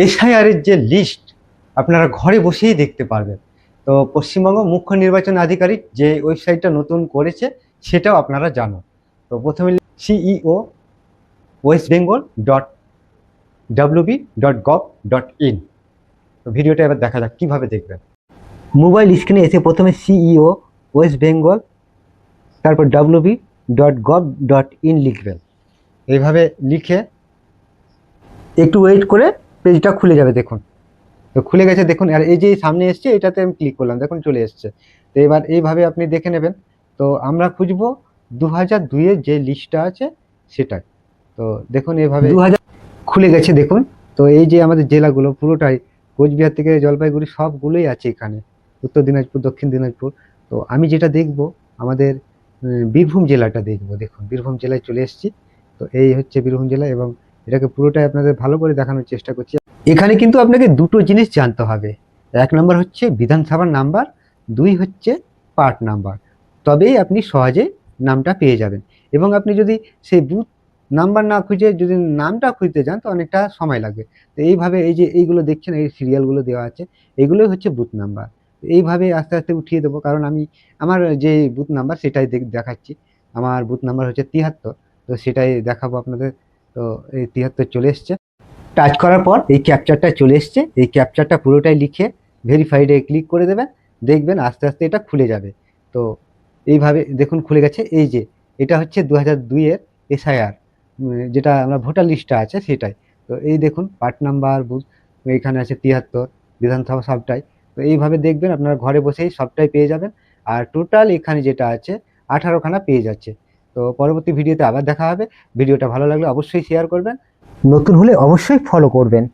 এসআইআরের যে লিস্ট আপনারা ঘরে বসেই দেখতে পারবেন। তো পশ্চিমবঙ্গ মুখ্য নির্বাচন আধিকারিক যে ওয়েবসাইটটা নতুন করেছে সেটাও আপনারা জানুন। তো প্রথমে সিইও ওয়েস্ট বেঙ্গল .wb.gov.in। তো ভিডিওটা এবার দেখা যাক কীভাবে দেখবেন। মোবাইল স্ক্রিনে এসে প্রথমে সিইও ওয়েস্ট বেঙ্গল তারপর wb.gov.in লিখবেন। এইভাবে লিখে একটু ওয়েট করে পেজটা খুলে যাবে। দেখুন, তো খুলে গেছে দেখুন। আর এই যে সামনে এসছে এটাতে আমি ক্লিক করলাম, দেখুন চলে এসছে। তো এবার এইভাবে আপনি দেখে নেবেন। তো আমরা খুঁজবো 2002-এর যে লিস্টটা আছে সেটাই। তো দেখুন এইভাবে 2000 খুলে গেছে দেখুন। তো এই যে আমাদের জেলাগুলো পুরোটাই কোচবিহার থেকে জলপাইগুড়ি সবগুলোই আছে এখানে, উত্তর দিনাজপুর, দক্ষিণ দিনাজপুর। তো আমি যেটা দেখব আমাদের বীরভূম জেলাটা দেখব। দেখুন বীরভূম জেলায় চলে এসেছি। তো এই হচ্ছে বীরভূম জেলা এবং এটাকে পুরোটাই আপনাদের ভালো করে দেখানোর চেষ্টা করছি। এখানে কিন্তু আপনাকে দুটো জিনিস জানতে হবে। এক নম্বর হচ্ছে বিধানসভার নাম্বার, দুই হচ্ছে পার্ট নাম্বার। তবেই আপনি সহজে নামটা পেয়ে যাবেন। এবং আপনি যদি সেই বুথ নাম্বার না খুঁজে যদি নামটা খুঁজতে যান তো অনেকটা সময় লাগবে। তো এইভাবে এই যে এইগুলো দেখছেন, এই সিরিয়ালগুলো দেওয়া আছে, এগুলোই হচ্ছে বুথ নাম্বার। এইভাবে আস্তে আস্তে উঠিয়ে দেবো, কারণ আমি আমার যে বুথ নাম্বার সেটাই দেখাচ্ছি। আমার বুথ নাম্বার হচ্ছে 73। তো সেটাই দেখাবো আপনাদের। তো এই 73 চলে এসছে। টাচ করার পর এই ক্যাপচারটা চলে এসছে। এই ক্যাপচারটা পুরোটাই লিখে ভেরিফাইডে ক্লিক করে দেবেন। দেখবেন আস্তে আস্তে এটা খুলে যাবে। তো এইভাবে দেখুন খুলে গেছে। এই যে এটা হচ্ছে 2002-এর এসআইআর, যেটা আমরা ভোটার লিস্টটা আছে সেটাই। তো এই দেখুন পার্ট নাম্বার, বুথ এইখানে আছে 73, বিধানসভা সবটাই। তো এইভাবে দেখবেন আপনারা ঘরে বসেই সবটাই পেয়ে যাবেন। আর টোটাল এখানে যেটা আছে 18খানা পেয়ে যাচ্ছে। তো পরবর্তী ভিডিওতে আবার দেখা হবে। ভিডিওটা ভালো লাগলে অবশ্যই শেয়ার করবেন, নতুন হলে অবশ্যই ফলো করবেন।